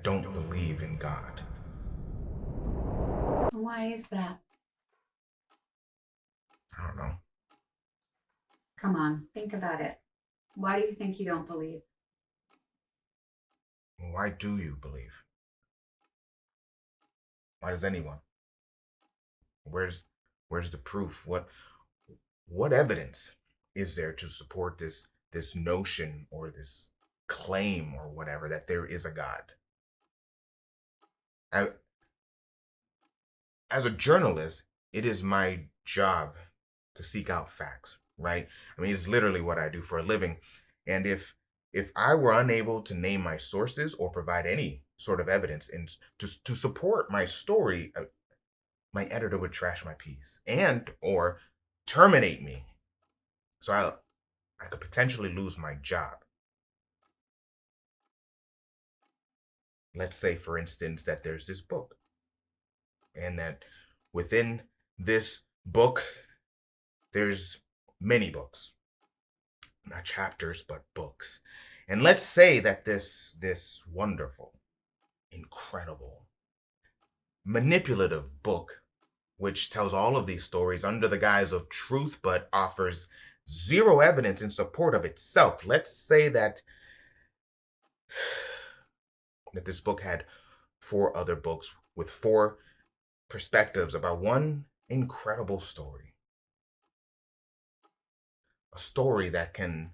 don't believe in God. Why is that? I don't know. Come on, think about it. Why do you think you don't believe? Why do you believe? Why does anyone? Where's where's the proof? What evidence is there to support this notion or this claim or whatever that there is a God? I, as a journalist, it is my job to seek out facts, right? I mean, it's literally what I do for a living. And if I were unable to name my sources or provide any sort of evidence to support my story, my editor would trash my piece and or terminate me. So I could potentially lose my job. Let's say, for instance, that there's this book, and that within this book, there's many books, not chapters, but books. And let's say that this wonderful, incredible, manipulative book, which tells all of these stories under the guise of truth, but offers zero evidence in support of itself. Let's say that this book had four other books with four perspectives about one incredible story. A story that can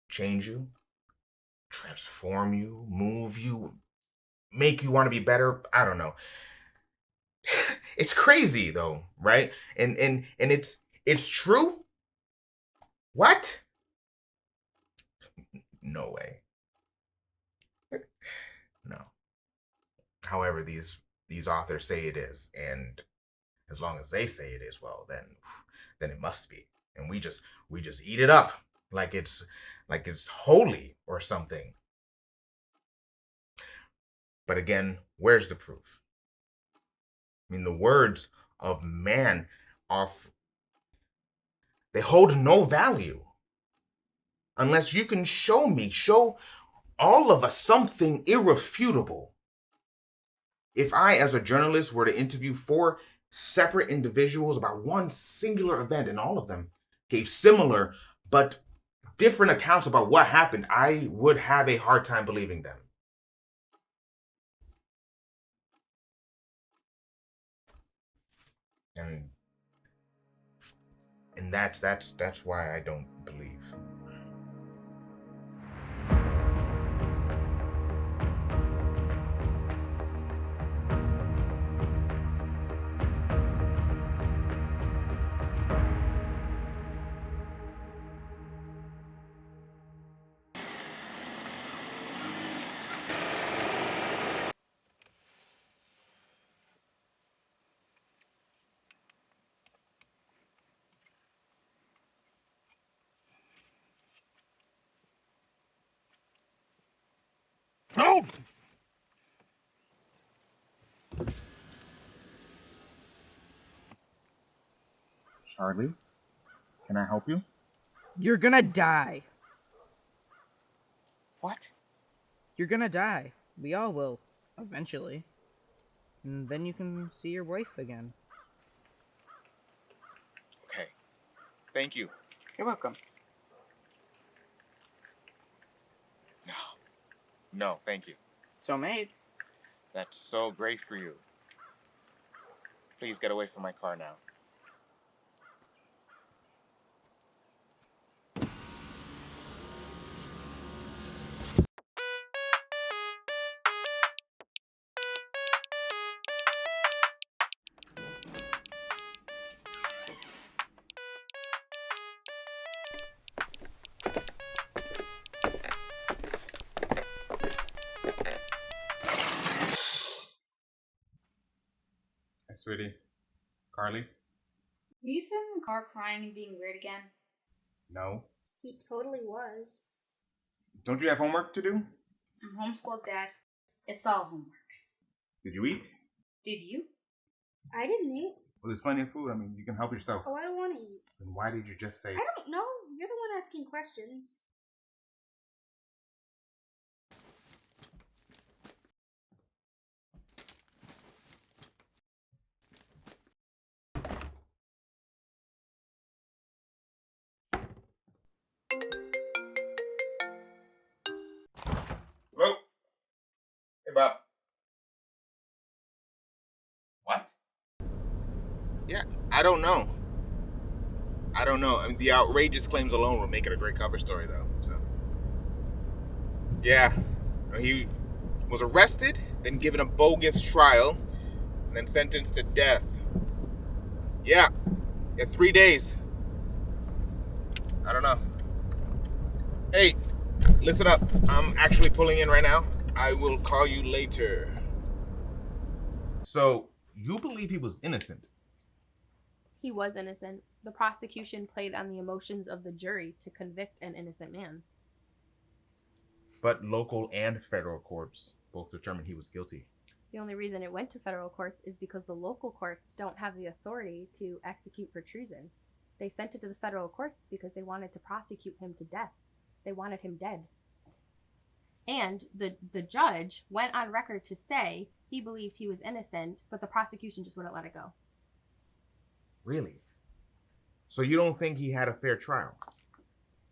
change you, transform you, move you, make you want to be better. I don't know. It's crazy though, right? And it's true. What? No way. No. However, these authors say it is, and as long as they say it is, well, then it must be. And we just eat it up like it's holy or something. But again, where's the proof? I mean, the words of man are they hold no value unless you can show all of us something irrefutable. If I, as a journalist, were to interview four separate individuals about one singular event and all of them gave similar but different accounts about what happened, I would have a hard time believing them. And and that's why I don't believe. No! Charlie, can I help you? You're gonna die. What? You're gonna die. We all will, eventually. And then you can see your wife again. Okay. Thank you. You're welcome. No. No, thank you. So made. That's so great for you. Please get away from my car now. Hi, sweetie. Carly? Were you sitting in the car crying and being weird again? No. He totally was. Don't you have homework to do? I'm homeschooled, Dad. It's all homework. Did you eat? Did you? I didn't eat. Well, there's plenty of food. I mean, you can help yourself. Oh, I don't want to eat. Then why did you just say? I don't know. You're the one asking questions. I don't know. I don't know. I mean, the outrageous claims alone would make it a great cover story, though. So, yeah, he was arrested, then given a bogus trial, and then sentenced to death. Yeah, in 3 days. I don't know. Hey, listen up. I'm actually pulling in right now. I will call you later. So, you believe he was innocent? He was innocent. The prosecution played on the emotions of the jury to convict an innocent man. But local and federal courts both determined he was guilty. The only reason it went to federal courts is because the local courts don't have the authority to execute for treason. They sent it to the federal courts because they wanted to prosecute him to death. They wanted him dead. And the judge went on record to say he believed he was innocent, but the prosecution just wouldn't let it go. Really? So you don't think he had a fair trial?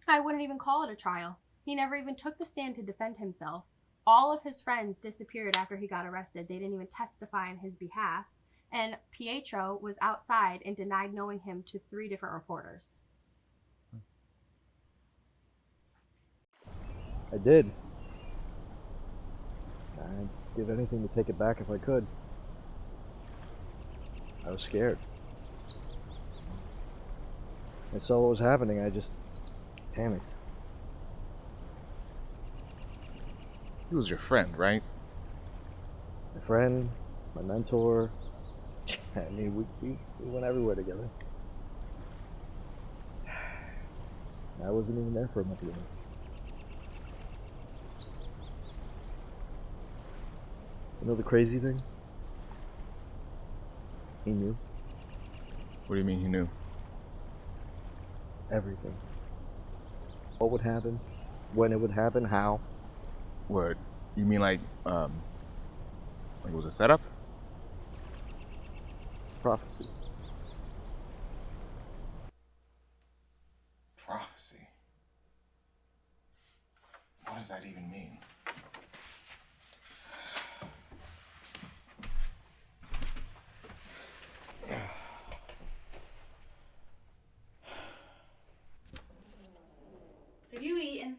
I wouldn't even call it a trial. He never even took the stand to defend himself. All of his friends disappeared after he got arrested. They didn't even testify on his behalf. And Pietro was outside and denied knowing him to 3 different reporters. I did. I'd give anything to take it back if I could. I was scared. I saw what was happening, I just panicked. He was your friend, right? My friend, my mentor. I mean, we went everywhere together. I wasn't even there for him at the end. You know the crazy thing? He knew What do you mean he knew? everything. What would happen, when it would happen, how. What? You mean like it was a setup? Prophecy. Prophecy? What does that even mean? Have you eaten?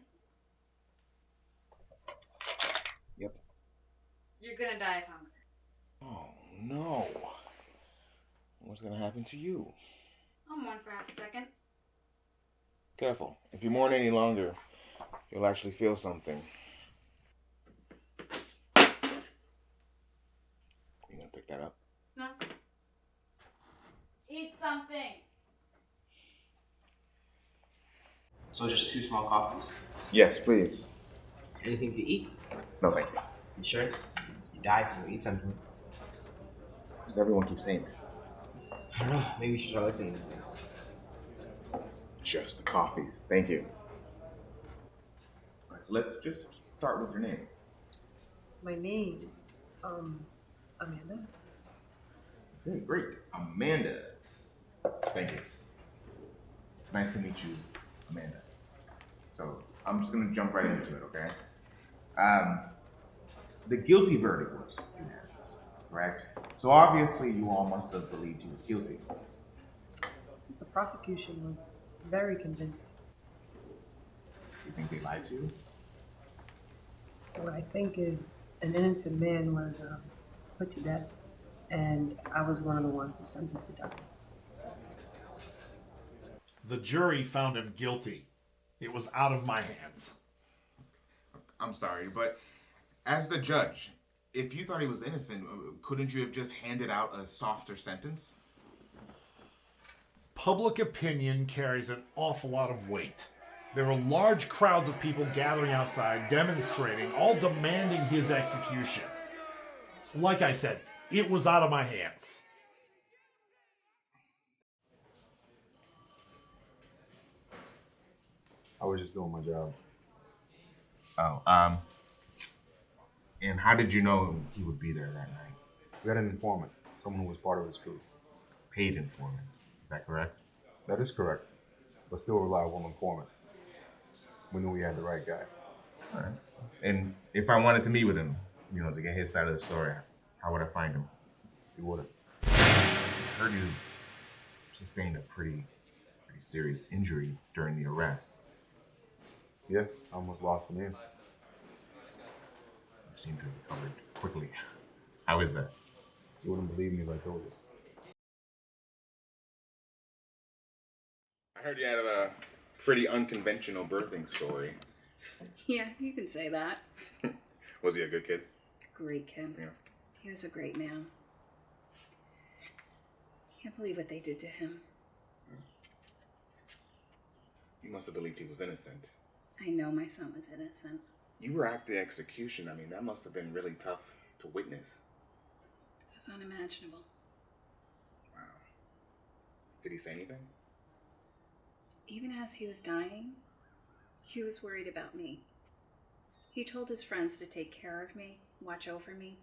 Yep. You're gonna die of hunger. Oh no. What's gonna happen to you? I'm one for half a second. Careful. If you mourn any longer, you'll actually feel something. You gonna pick that up? No. Eat something. So just 2 small coffees. Yes, please. Anything to eat? No, thank you. You sure? You die if you eat something. Because everyone keeps saying that. I don't know. Maybe you should start listening to me. Just the coffees. Thank you. All right, so let's just start with your name. My name, Amanda. Okay, great. Amanda. Thank you. Nice to meet you, Amanda. So I'm just gonna jump right into it, okay? The guilty verdict was unanimous, correct? So obviously you all must have believed he was guilty. The prosecution was very convincing. You think they lied to you? What I think is an innocent man was put to death, and I was one of the ones who sent him to die. The jury found him guilty. It was out of my hands. I'm sorry, but as the judge, if you thought he was innocent, couldn't you have just handed out a softer sentence? Public opinion carries an awful lot of weight. There were large crowds of people gathering outside, demonstrating, all demanding his execution. Like I said, it was out of my hands. I was just doing my job. Oh, and how did you know he would be there that night? We had an informant, someone who was part of his crew. Paid informant, is that correct? That is correct, but still a reliable informant. We knew we had the right guy. All right. And if I wanted to meet with him, to get his side of the story, how would I find him? You wouldn't. I heard you sustained a pretty serious injury during the arrest. Yeah, I almost lost an ear. You seem to have recovered quickly. How is that? You wouldn't believe me if I told you. I heard you had a pretty unconventional birthing story. Yeah, you can say that. Was he a good kid? Great kid. Yeah. He was a great man. Can't believe what they did to him. You must have believed he was innocent. I know my son was innocent. You were at the execution. I mean, that must have been really tough to witness. It was unimaginable. Wow. Did he say anything? Even as he was dying, he was worried about me. He told his friends to take care of me, watch over me.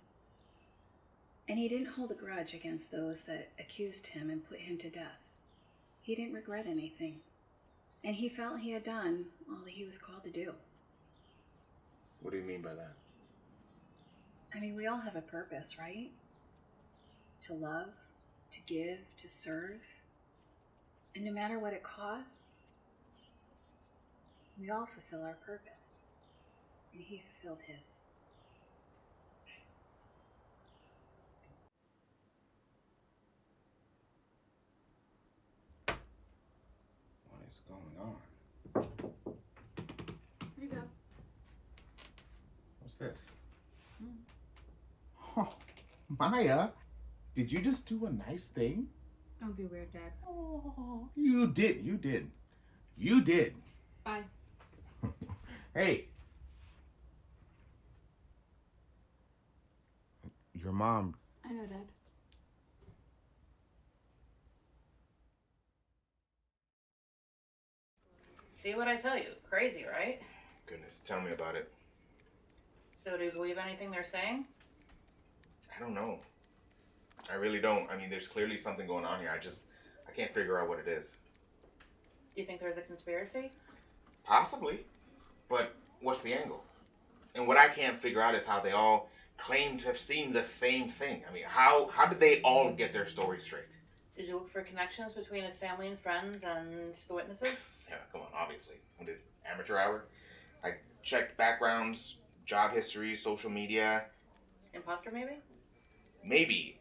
And he didn't hold a grudge against those that accused him and put him to death. He didn't regret anything. And he felt he had done all that he was called to do. What do you mean by that? I mean, we all have a purpose, right? To love, to give, to serve. And no matter what it costs, we all fulfill our purpose. And he fulfilled his. What is going on? Here you go. What's this? Oh, Maya, did you just do a nice thing? Don't be weird, Dad. Oh, you did. You did. Bye. Hey. Your mom. I know, Dad. See what I tell you? Crazy, right? Goodness, tell me about it. So do you believe anything they're saying? I don't know. I really don't. I mean, there's clearly something going on here. I can't figure out what it is. Do you think there's a conspiracy? Possibly. But what's the angle? And what I can't figure out is how they all claim to have seen the same thing. I mean, how did they all get their story straight? Did you look for connections between his family and friends and the witnesses? Yeah, come on, obviously. On this amateur hour, I checked backgrounds, job history, social media. Imposter, maybe? Maybe,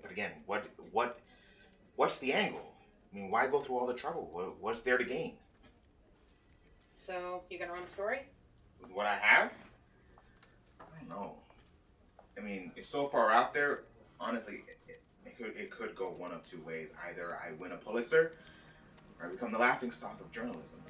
but again, what's the angle? I mean, why go through all the trouble? What's there to gain? So, you gonna run the story? With what I have? I don't know. I mean, it's so far out there. Honestly, it could go one of two ways. Either I win a Pulitzer, or I become the laughingstock of journalism.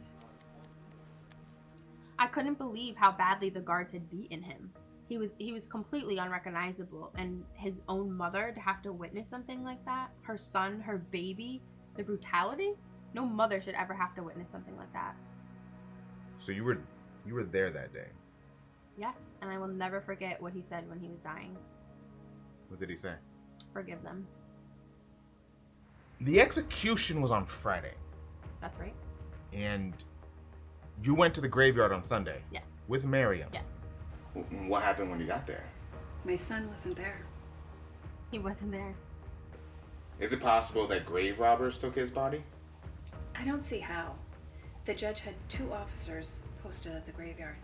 I couldn't believe how badly the guards had beaten him. He was completely unrecognizable, and his own mother to have to witness something like that, her son, her baby, the brutality. No mother should ever have to witness something like that. So you were there that day. Yes, and I will never forget what he said when he was dying. What did he say? Forgive them. The execution was on Friday. That's right. And you went to the graveyard on Sunday. Yes. With Miriam. Yes. What happened when you got there? My son wasn't there. He wasn't there. Is it possible that grave robbers took his body? I don't see how. The judge had 2 officers posted at the graveyard.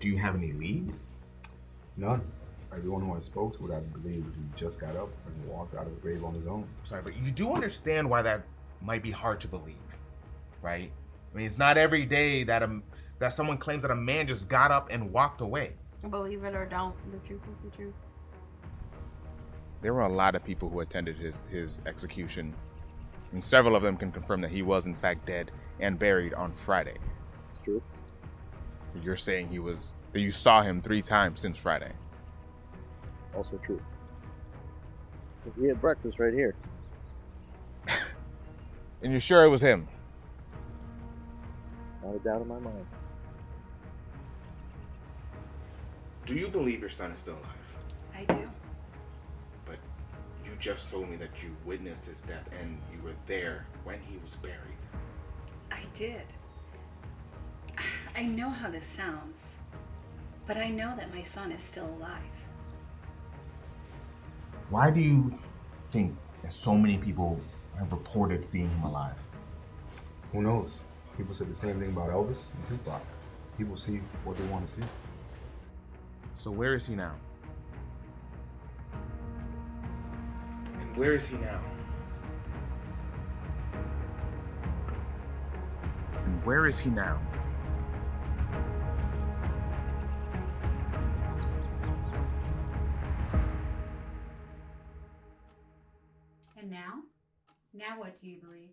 Do you have any leads? None. Everyone who I spoke to would have believed he just got up and walked out of the grave on his own. Sorry, but you do understand why that might be hard to believe, right? I mean, it's not every day that that someone claims that a man just got up and walked away. Believe it or don't, the truth is the truth. There were a lot of people who attended his execution, and several of them can confirm that he was in fact dead and buried on Friday. True. You're saying that you saw him 3 times since Friday. Also true. We had breakfast right here. And you're sure it was him? Not a doubt in my mind. Do you believe your son is still alive? I do. But you just told me that you witnessed his death and you were there when he was buried. I did. I know how this sounds, but I know that my son is still alive. Why do you think that so many people have reported seeing him alive. Who knows? People said the same thing about Elvis and Tupac. People see what they want to see. So where is he now? And where is he now? And where is he now? And now? Now what do you believe?